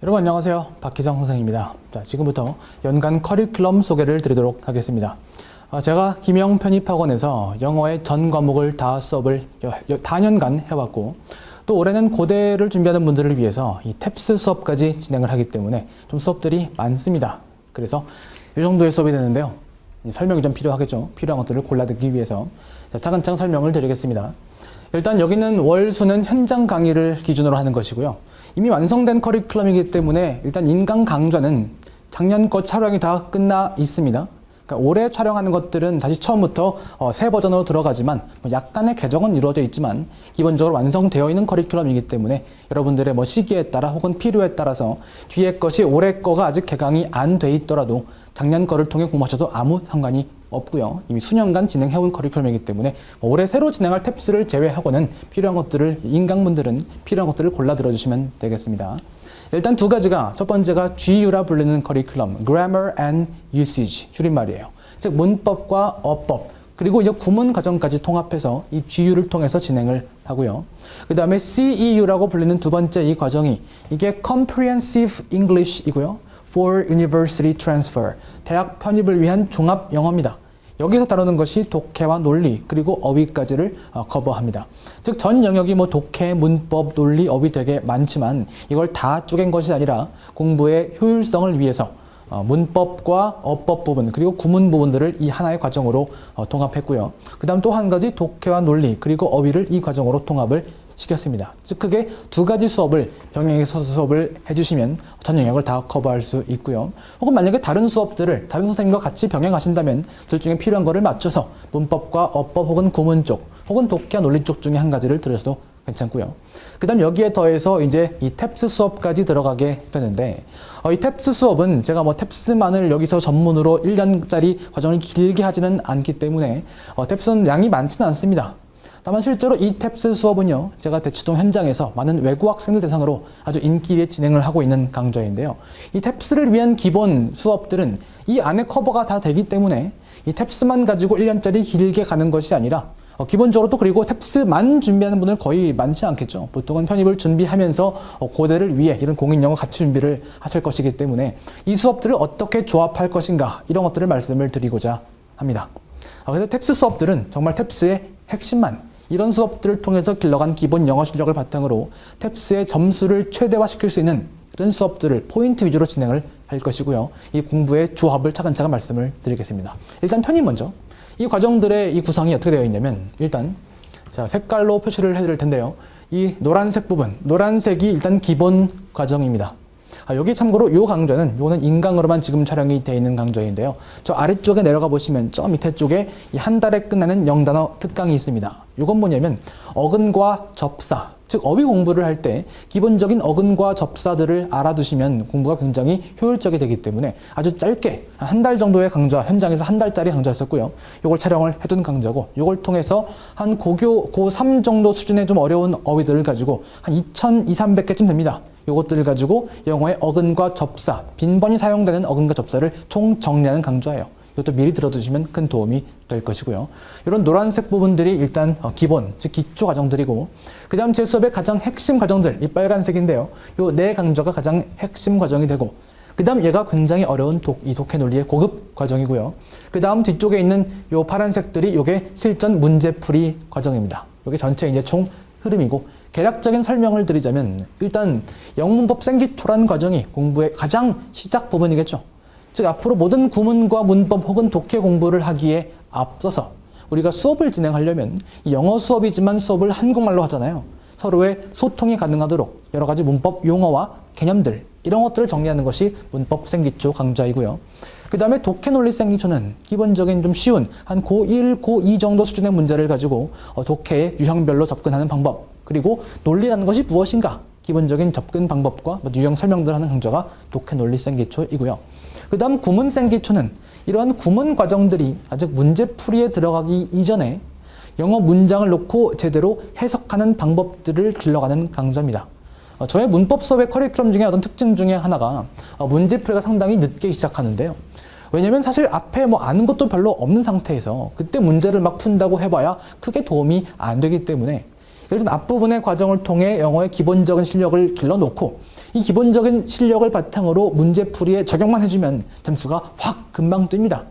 여러분 안녕하세요. 박희정 선생입니다. 자, 지금부터 연간 커리큘럼 소개를 드리도록 하겠습니다. 제가 김영 편입학원에서 영어의 전 과목을 다 수업을 다년간 해왔고 또 올해는 고대를 준비하는 분들을 위해서 이 탭스 수업까지 진행을 하기 때문에 좀 수업들이 많습니다. 그래서 이 정도의 수업이 되는데요. 설명이 좀 필요하겠죠. 필요한 것들을 골라 듣기 위해서 차근차근 설명을 드리겠습니다. 일단 여기는 월수는 현장 강의를 기준으로 하는 것이고요. 이미 완성된 커리큘럼이기 때문에 일단 인강 강좌는 작년 거 촬영이 다 끝나 있습니다. 그러니까 올해 촬영하는 것들은 다시 처음부터 새 버전으로 들어가지만 약간의 개정은 이루어져 있지만 기본적으로 완성되어 있는 커리큘럼이기 때문에 여러분들의 시기에 따라 혹은 필요에 따라서 뒤에 것이 올해 거가 아직 개강이 안 돼 있더라도 작년 거를 통해 공부하셔도 아무 상관이 없고요. 이미 수년간 진행해온 커리큘럼이기 때문에 올해 새로 진행할 탭스를 제외하고는 필요한 것들을 인강분들은 필요한 것들을 골라 들어주시면 되겠습니다. 일단 두 가지가 첫 번째가 GU라 불리는 커리큘럼, Grammar and Usage 줄임말이에요. 즉 문법과 어법 그리고 이제 구문 과정까지 통합해서 이 GU를 통해서 진행을 하고요. 그 다음에 CEU라고 불리는 두 번째 이 과정이 이게 Comprehensive English이고요. For University Transfer, 대학 편입을 위한 종합 영어입니다. 여기서 다루는 것이 독해와 논리 그리고 어휘까지를 커버합니다. 즉 전 영역이 독해, 문법, 논리, 어휘 되게 많지만 이걸 다 쪼갠 것이 아니라 공부의 효율성을 위해서 문법과 어법 부분 그리고 구문 부분들을 이 하나의 과정으로 통합했고요. 그 다음 또 한 가지 독해와 논리 그리고 어휘를 이 과정으로 통합을 시켰습니다. 즉 크게 두 가지 수업을 병행해서 수업을 해주시면 전 영역을 다 커버할 수 있고요. 혹은 만약에 다른 수업들을 다른 선생님과 같이 병행하신다면 둘 중에 필요한 거를 맞춰서 문법과 어법 혹은 구문 쪽 혹은 독해와 논리 쪽 중에 한 가지를 들으셔도 괜찮고요. 그 다음 여기에 더해서 이제 이 탭스 수업까지 들어가게 되는데 이 탭스 수업은 제가 탭스만을 여기서 전문으로 1년짜리 과정을 길게 하지는 않기 때문에 탭스는 양이 많지는 않습니다. 다만 실제로 이 탭스 수업은요, 제가 대치동 현장에서 많은 외국 학생들 대상으로 아주 인기 있게 진행을 하고 있는 강좌인데요. 이 탭스를 위한 기본 수업들은 이 안에 커버가 다 되기 때문에 이 탭스만 가지고 1년짜리 길게 가는 것이 아니라 기본적으로 또 그리고 탭스만 준비하는 분들 거의 많지 않겠죠. 보통은 편입을 준비하면서 고대를 위해 이런 공인영어 같이 준비를 하실 것이기 때문에 이 수업들을 어떻게 조합할 것인가 이런 것들을 말씀을 드리고자 합니다. 그래서 탭스 수업들은 정말 탭스의 핵심만 이런 수업들을 통해서 길러간 기본 영어 실력을 바탕으로 탭스의 점수를 최대화시킬 수 있는 이런 수업들을 포인트 위주로 진행을 할 것이고요. 이 공부의 조합을 차근차근 말씀을 드리겠습니다. 일단 편입 먼저. 이 과정들의 이 구성이 어떻게 되어 있냐면 일단 자, 색깔로 표시를 해드릴 텐데요. 이 노란색 부분, 노란색이 일단 기본 과정입니다. 여기 참고로 이 강좌는 요거는 인강으로만 지금 촬영이 되어 있는 강좌인데요. 저 아래쪽에 내려가 보시면 저 밑에 쪽에 이 한 달에 끝나는 0단어 특강이 있습니다. 요건 뭐냐면 어근과 접사, 즉 어휘 공부를 할 때 기본적인 어근과 접사들을 알아두시면 공부가 굉장히 효율적이 되기 때문에 아주 짧게 한 달 정도의 강좌, 현장에서 한 달짜리 강좌였었고요. 요걸 촬영을 해둔 강좌고 요걸 통해서 한 고교, 고3 정도 수준의 좀 어려운 어휘들을 가지고 한 2,200~300개쯤 됩니다. 요것들을 가지고 영어의 어근과 접사, 빈번히 사용되는 어근과 접사를 총 정리하는 강좌예요. 이것도 미리 들어두시면 큰 도움이 될 것이고요. 이런 노란색 부분들이 일단 기본, 즉 기초 과정들이고 그 다음 제 수업의 가장 핵심 과정들, 이 빨간색인데요. 요 네 강좌가 가장 핵심 과정이 되고 그 다음 얘가 굉장히 어려운 이 독해 논리의 고급 과정이고요. 그 다음 뒤쪽에 있는 요 파란색들이 요게 실전 문제풀이 과정입니다. 요게 전체 이제 총 흐름이고 개략적인 설명을 드리자면 일단 영문법 생기초라는 과정이 공부의 가장 시작 부분이겠죠. 즉 앞으로 모든 구문과 문법 혹은 독해 공부를 하기에 앞서서 우리가 수업을 진행하려면 이 영어 수업이지만 수업을 한국말로 하잖아요. 서로의 소통이 가능하도록 여러 가지 문법 용어와 개념들 이런 것들을 정리하는 것이 문법 생기초 강좌이고요. 그 다음에 독해 논리 생기초는 기본적인 좀 쉬운 한 고1, 고2 정도 수준의 문제를 가지고 독해의 유형별로 접근하는 방법 그리고 논리라는 것이 무엇인가 기본적인 접근 방법과 유형 설명들을 하는 강좌가 독해 논리 생기초이고요. 그 다음 구문 생기초는 이러한 구문 과정들이 아직 문제풀이에 들어가기 이전에 영어 문장을 놓고 제대로 해석하는 방법들을 길러가는 강좌입니다. 저의 문법 수업의 커리큘럼 중에 어떤 특징 중에 하나가 문제풀이가 상당히 늦게 시작하는데요. 왜냐면 사실 앞에 아는 것도 별로 없는 상태에서 그때 문제를 막 푼다고 해봐야 크게 도움이 안 되기 때문에 일단 앞부분의 과정을 통해 영어의 기본적인 실력을 길러놓고 이 기본적인 실력을 바탕으로 문제풀이에 적용만 해주면 점수가 확 금방 뜹니다.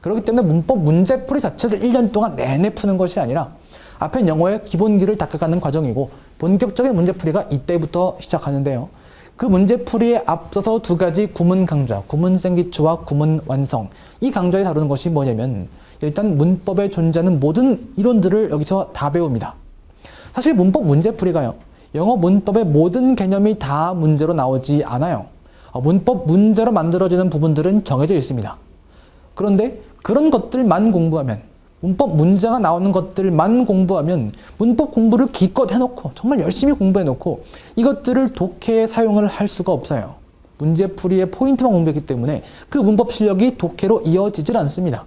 그렇기 때문에 문법 문제풀이 자체를 1년 동안 내내 푸는 것이 아니라 앞에 영어의 기본기를 닦아가는 과정이고 본격적인 문제풀이가 이때부터 시작하는데요. 그 문제풀이에 앞서서 두 가지 구문 강좌, 구문 생기초와 구문 완성. 이 강좌에 다루는 것이 뭐냐면 일단 문법에 존재하는 모든 이론들을 여기서 다 배웁니다. 사실 문법 문제풀이가요. 영어 문법의 모든 개념이 다 문제로 나오지 않아요. 문법 문제로 만들어지는 부분들은 정해져 있습니다. 그런데 그런 것들만 공부하면 문법 문제가 나오는 것들만 공부하면 문법 공부를 기껏 해놓고 정말 열심히 공부해놓고 이것들을 독해에 사용을 할 수가 없어요. 문제풀이의 포인트만 공부했기 때문에 그 문법 실력이 독해로 이어지질 않습니다.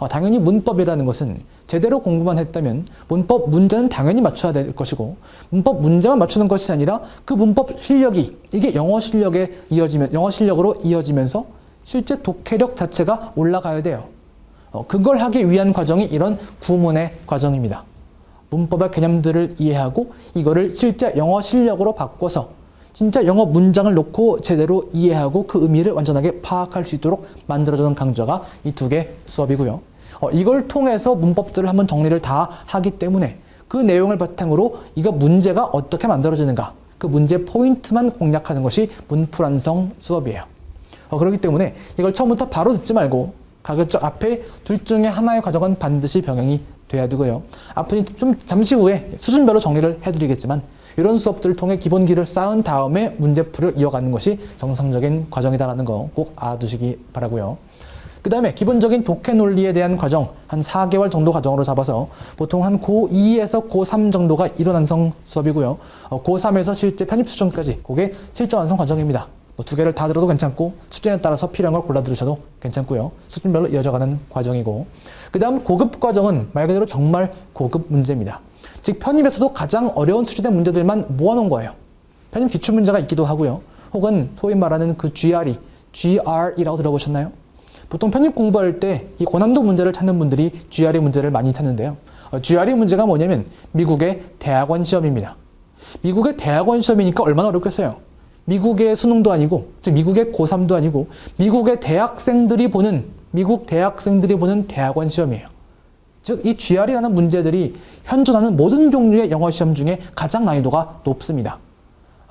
당연히 문법이라는 것은 제대로 공부만 했다면 문법 문제는 당연히 맞춰야 될 것이고 문법 문제만 맞추는 것이 아니라 그 문법 실력이 이게 영어 실력으로 이어지면서 실제 독해력 자체가 올라가야 돼요. 그걸 하기 위한 과정이 이런 구문의 과정입니다. 문법의 개념들을 이해하고 이거를 실제 영어 실력으로 바꿔서 진짜 영어 문장을 놓고 제대로 이해하고 그 의미를 완전하게 파악할 수 있도록 만들어주는 강좌가 이 두 개 수업이고요. 이걸 통해서 문법들을 한번 정리를 다 하기 때문에 그 내용을 바탕으로 이거 문제가 어떻게 만들어지는가 그 문제 포인트만 공략하는 것이 문풀완성 수업이에요. 그렇기 때문에 이걸 처음부터 바로 듣지 말고 가급적 앞에 둘 중에 하나의 과정은 반드시 병행이 돼야 되고요. 앞으로 좀 잠시 후에 수준별로 정리를 해드리겠지만 이런 수업들을 통해 기본기를 쌓은 다음에 문제풀이를 이어가는 것이 정상적인 과정이다라는 거 꼭 알아두시기 바라고요. 그 다음에 기본적인 독해 논리에 대한 과정 한 4개월 정도 과정으로 잡아서 보통 한 고2에서 고3 정도가 이론 완성 수업이고요. 고3에서 실제 편입 수준까지 그게 실전 완성 과정입니다. 두 개를 다 들어도 괜찮고 수준에 따라서 필요한 걸 골라 들으셔도 괜찮고요. 수준별로 이어져가는 과정이고 그 다음 고급 과정은 말 그대로 정말 고급 문제입니다. 즉 편입에서도 가장 어려운 수준의 문제들만 모아놓은 거예요. 편입 기출문제가 있기도 하고요. 혹은 소위 말하는 그 GR이라고 들어보셨나요? 보통 편입 공부할 때 이 고난도 문제를 찾는 분들이 GRE 문제를 많이 찾는데요. GRE 문제가 뭐냐면 미국의 대학원 시험입니다. 미국의 대학원 시험이니까 얼마나 어렵겠어요. 미국의 수능도 아니고, 즉 미국의 고3도 아니고 미국 대학생들이 보는 대학원 시험이에요. 즉 이 GR이라는 문제들이 현존하는 모든 종류의 영어 시험 중에 가장 난이도가 높습니다.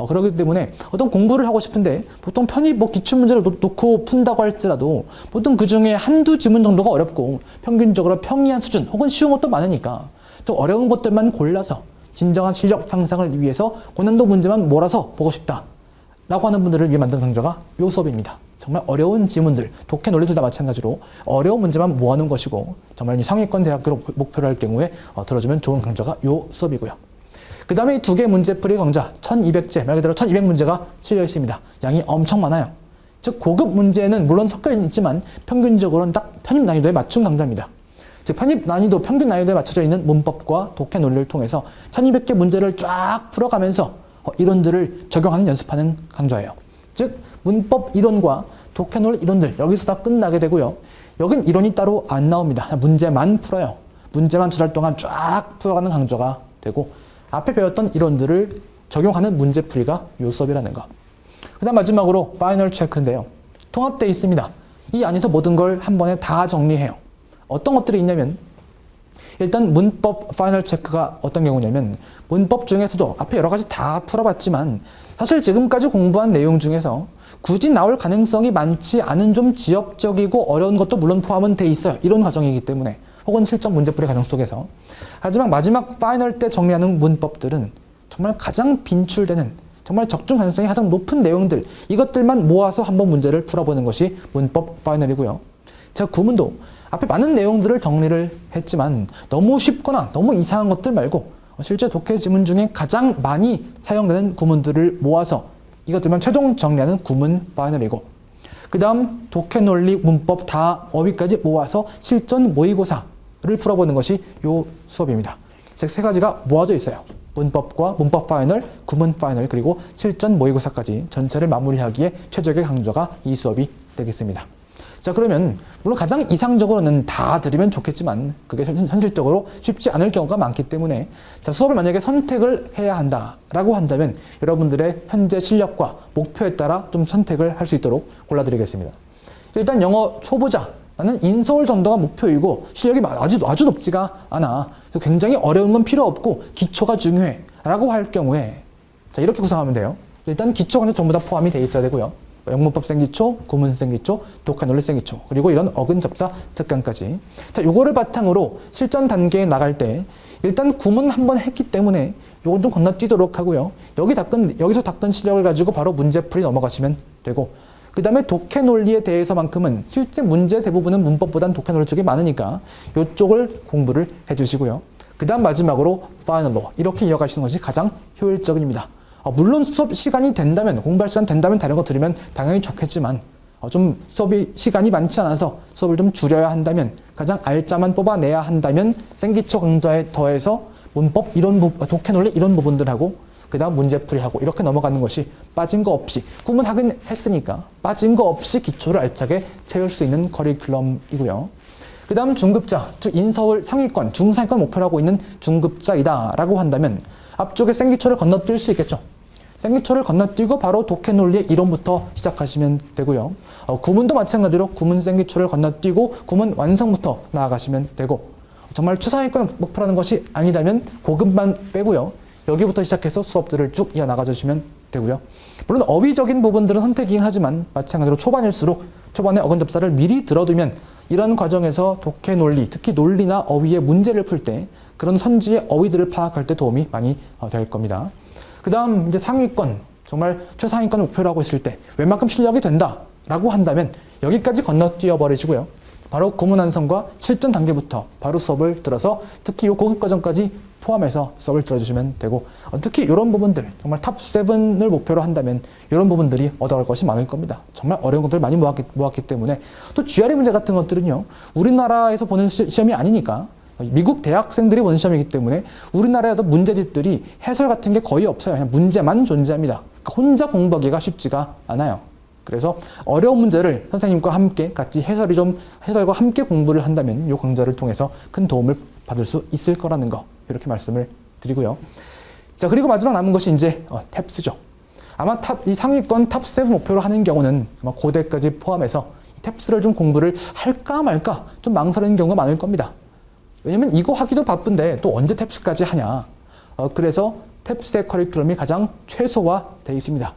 그렇기 때문에 어떤 공부를 하고 싶은데 보통 편입 기출문제를 놓고 푼다고 할지라도 보통 그 중에 한두 지문 정도가 어렵고 평균적으로 평이한 수준 혹은 쉬운 것도 많으니까 좀 어려운 것들만 골라서 진정한 실력 향상을 위해서 고난도 문제만 몰아서 보고 싶다 라고 하는 분들을 위해 만든 강좌가 이 수업입니다. 정말 어려운 지문들, 독해 논리들 다 마찬가지로 어려운 문제만 모아놓은 것이고 정말 상위권 대학교로 목표로 할 경우에 들어주면 좋은 강좌가 이 수업이고요. 그 다음에 이 두 개 문제풀이 강좌 1200제, 말 그대로 1200문제가 실려 있습니다. 양이 엄청 많아요. 즉 고급 문제는 물론 섞여 있지만 평균적으로는 딱 편입 난이도에 맞춘 강좌입니다. 즉 편입 난이도, 평균 난이도에 맞춰져 있는 문법과 독해 논리를 통해서 1200개 문제를 쫙 풀어가면서 이론들을 적용하는 연습하는 강좌예요. 즉 문법 이론과 독해 논리 이론들 여기서 다 끝나게 되고요. 여긴 이론이 따로 안 나옵니다. 문제만 풀어요. 문제만 2달 동안 쫙 풀어가는 강좌가 되고 앞에 배웠던 이론들을 적용하는 문제풀이가 요 수업이라는 거. 그 다음 마지막으로 파이널 체크인데요. 통합되어 있습니다. 이 안에서 모든 걸 한 번에 다 정리해요. 어떤 것들이 있냐면 일단 문법 파이널 체크가 어떤 경우냐면 문법 중에서도 앞에 여러 가지 다 풀어봤지만 사실 지금까지 공부한 내용 중에서 굳이 나올 가능성이 많지 않은 좀 지역적이고 어려운 것도 물론 포함은 돼 있어요. 이론 과정이기 때문에 혹은 실전 문제풀이 과정 속에서. 하지만 마지막 파이널 때 정리하는 문법들은 정말 가장 빈출되는 정말 적중 가능성이 가장 높은 내용들 이것들만 모아서 한번 문제를 풀어보는 것이 문법 파이널이고요. 제가 구문도 앞에 많은 내용들을 정리를 했지만 너무 쉽거나 너무 이상한 것들 말고 실제 독해 지문 중에 가장 많이 사용되는 구문들을 모아서 이것들만 최종 정리하는 구문 파이널이고 그 다음 독해 논리 문법 다 어휘까지 모아서 실전 모의고사를 풀어보는 것이 이 수업입니다. 세 가지가 모아져 있어요. 문법과 문법 파이널, 구문 파이널 그리고 실전 모의고사까지 전체를 마무리하기에 최적의 강좌가 이 수업이 되겠습니다. 자, 그러면 물론 가장 이상적으로는 다 들으면 좋겠지만 그게 현실적으로 쉽지 않을 경우가 많기 때문에 자, 수업을 만약에 선택을 해야 한다라고 한다면 여러분들의 현재 실력과 목표에 따라 좀 선택을 할 수 있도록 골라드리겠습니다. 일단 영어 초보자, 나는 인서울 정도가 목표이고 실력이 아주 높지가 않아. 그래서 굉장히 어려운 건 필요 없고 기초가 중요해 라고 할 경우에 자, 이렇게 구성하면 돼요. 일단 기초가 전부 다 포함이 돼 있어야 되고요. 영문법 생기초, 구문 생기초, 독해 논리 생기초, 그리고 이런 어근 접사 특강까지. 자, 요거를 바탕으로 실전 단계에 나갈 때 일단 구문 한번 했기 때문에 요건 좀 건너뛰도록 하고요. 여기서 닦은 실력을 가지고 바로 문제풀이 넘어가시면 되고, 그 다음에 독해 논리에 대해서만큼은 실제 문제 대부분은 문법보단 독해 논리 쪽이 많으니까 요쪽을 공부를 해주시고요. 그 다음 마지막으로 final law, 이렇게 이어가시는 것이 가장 효율적입니다. 물론 수업 시간이 된다면, 공부할 시간 된다면 다른 거 들으면 당연히 좋겠지만 좀 수업이 시간이 많지 않아서 수업을 좀 줄여야 한다면, 가장 알짜만 뽑아내야 한다면 생기초 강좌에 더해서 문법 이런 독해 논리 이런 부분들하고 그 다음 문제풀이하고 이렇게 넘어가는 것이 빠진 거 없이, 구문하긴 했으니까 빠진 거 없이 기초를 알차게 채울 수 있는 커리큘럼이고요. 그 다음 중급자, 즉 인서울 상위권, 중상위권 목표로 하고 있는 중급자이다 라고 한다면 앞쪽에 생기초를 건너뛸 수 있겠죠. 생기초를 건너뛰고 바로 독해 논리의 이론부터 시작하시면 되고요. 구문도 마찬가지로 구문 생기초를 건너뛰고 구문 완성부터 나아가시면 되고, 정말 최상위권 목표라는 것이 아니라면 고급만 빼고요. 여기부터 시작해서 수업들을 쭉 이어나가 주시면 되고요. 물론 어휘적인 부분들은 선택이긴 하지만 마찬가지로 초반일수록 초반에 어근 접사를 미리 들어두면 이런 과정에서 독해 논리, 특히 논리나 어휘의 문제를 풀 때 그런 선지의 어휘들을 파악할 때 도움이 많이 될 겁니다. 그 다음 이제 상위권, 정말 최상위권 목표로 하고 있을 때 웬만큼 실력이 된다라고 한다면 여기까지 건너뛰어 버리시고요. 바로 구문 완성과 실전 단계부터 바로 수업을 들어서 특히 이 고급 과정까지 포함해서 수업을 들어주시면 되고, 특히 이런 부분들, 정말 탑 7을 목표로 한다면 이런 부분들이 얻어갈 것이 많을 겁니다. 정말 어려운 것들을 많이 모았기 때문에. 또 GRE 문제 같은 것들은요, 우리나라에서 보는 시험이 아니니까 미국 대학생들이 보는 시험이기 때문에 우리나라에도 문제집들이 해설 같은 게 거의 없어요. 그냥 문제만 존재합니다. 그러니까 혼자 공부하기가 쉽지가 않아요. 그래서 어려운 문제를 선생님과 함께 같이 해설과 함께 공부를 한다면 이 강좌를 통해서 큰 도움을 받을 수 있을 거라는 거, 이렇게 말씀을 드리고요. 자, 그리고 마지막 남은 것이 이제 탭스죠. 아마 이 상위권 탑 7 목표로 하는 경우는 아마 고대까지 포함해서 탭스를 좀 공부를 할까 말까 좀 망설이는 경우가 많을 겁니다. 왜냐면 이거 하기도 바쁜데 또 언제 탭스까지 하냐. 그래서 탭스의 커리큘럼이 가장 최소화되어 있습니다.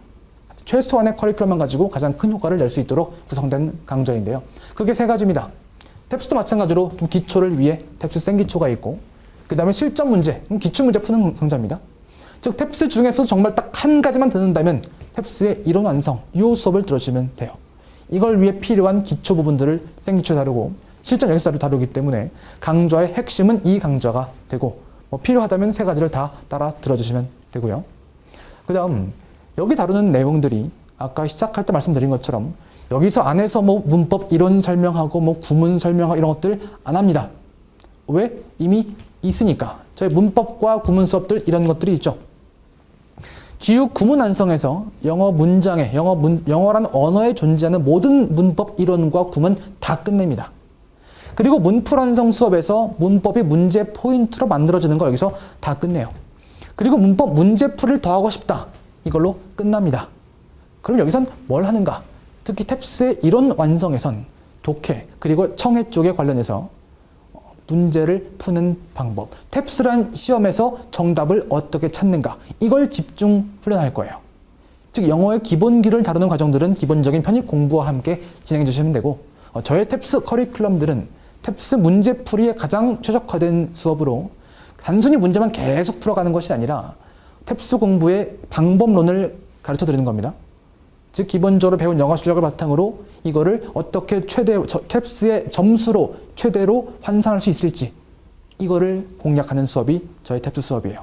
최소한의 커리큘럼만 가지고 가장 큰 효과를 낼 수 있도록 구성된 강좌인데요. 그게 세 가지입니다. 탭스도 마찬가지로 좀 기초를 위해 탭스 생기초가 있고, 그 다음에 실전 문제, 기출문제 푸는 강좌입니다. 즉 탭스 중에서 정말 딱 한 가지만 듣는다면 탭스의 이론 완성, 이 수업을 들으시면 돼요. 이걸 위해 필요한 기초 부분들을 생기초 다루고 실전 여기서 다루기 때문에 강좌의 핵심은 이 강좌가 되고, 필요하다면 세 가지를 다 따라 들어주시면 되고요. 그 다음 여기 다루는 내용들이 아까 시작할 때 말씀드린 것처럼 여기서 안에서 문법 이론 설명하고 구문 설명하고 이런 것들 안 합니다. 왜? 이미 있으니까. 저희 문법과 구문 수업들 이런 것들이 있죠. GU 구문 완성에서 영어 문장에 영어란 언어에 존재하는 모든 문법 이론과 구문 다 끝냅니다. 그리고 문풀 완성 수업에서 문법이 문제 포인트로 만들어지는 거 여기서 다 끝내요. 그리고 문법 문제풀이를 더 하고 싶다. 이걸로 끝납니다. 그럼 여기선 뭘 하는가? 특히 탭스의 이론 완성에선 독해 그리고 청해 쪽에 관련해서 문제를 푸는 방법, 탭스란 시험에서 정답을 어떻게 찾는가, 이걸 집중 훈련할 거예요. 즉 영어의 기본기를 다루는 과정들은 기본적인 편입 공부와 함께 진행해 주시면 되고, 저의 탭스 커리큘럼들은 탭스 문제풀이에 가장 최적화된 수업으로 단순히 문제만 계속 풀어가는 것이 아니라 탭스 공부의 방법론을 가르쳐 드리는 겁니다. 즉 기본적으로 배운 영어 실력을 바탕으로 이거를 어떻게 탭스의 점수로 최대로 환산할 수 있을지, 이거를 공략하는 수업이 저희 탭스 수업이에요.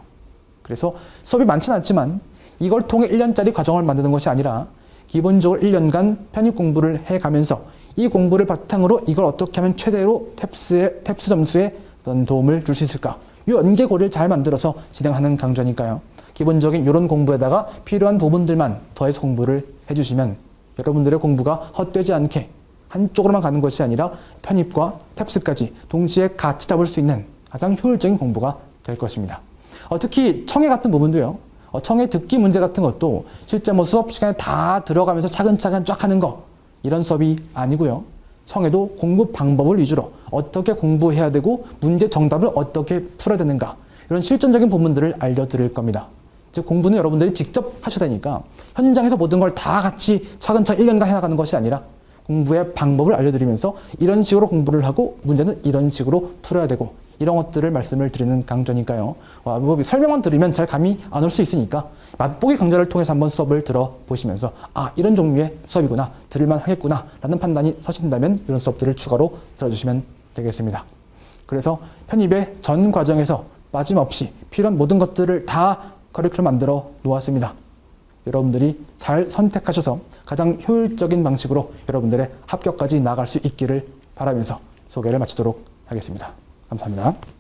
그래서 수업이 많지는 않지만 이걸 통해 1년짜리 과정을 만드는 것이 아니라 기본적으로 1년간 편입 공부를 해가면서 이 공부를 바탕으로 이걸 어떻게 하면 최대로 탭스 점수에 어떤 도움을 줄 수 있을까, 이 연계고리를 잘 만들어서 진행하는 강좌니까요. 기본적인 이런 공부에다가 필요한 부분들만 더해서 공부를 해주시면 여러분들의 공부가 헛되지 않게 한쪽으로만 가는 것이 아니라 편입과 탭스까지 동시에 같이 잡을 수 있는 가장 효율적인 공부가 될 것입니다. 특히 청해 같은 부분도요. 청해 듣기 문제 같은 것도 실제 뭐 수업 시간에 다 들어가면서 차근차근 쫙 하는 거 이런 수업이 아니고요. 청해도 공부 방법을 위주로 어떻게 공부해야 되고 문제 정답을 어떻게 풀어야 되는가 이런 실전적인 부분들을 알려드릴 겁니다. 즉 공부는 여러분들이 직접 하셔야 되니까 현장에서 모든 걸 다 같이 차근차근 1년간 해나가는 것이 아니라 공부의 방법을 알려드리면서 이런 식으로 공부를 하고 문제는 이런 식으로 풀어야 되고 이런 것들을 말씀을 드리는 강좌니까요. 뭐 설명만 들으면 잘 감이 안 올 수 있으니까 맛보기 강좌를 통해서 한번 수업을 들어보시면서 이런 종류의 수업이구나, 들을만 하겠구나 라는 판단이 서신다면 이런 수업들을 추가로 들어주시면 되겠습니다. 그래서 편입의 전 과정에서 빠짐없이 필요한 모든 것들을 다 커리큘럼 만들어 놓았습니다. 여러분들이 잘 선택하셔서 가장 효율적인 방식으로 여러분들의 합격까지 나아갈 수 있기를 바라면서 소개를 마치도록 하겠습니다. 감사합니다.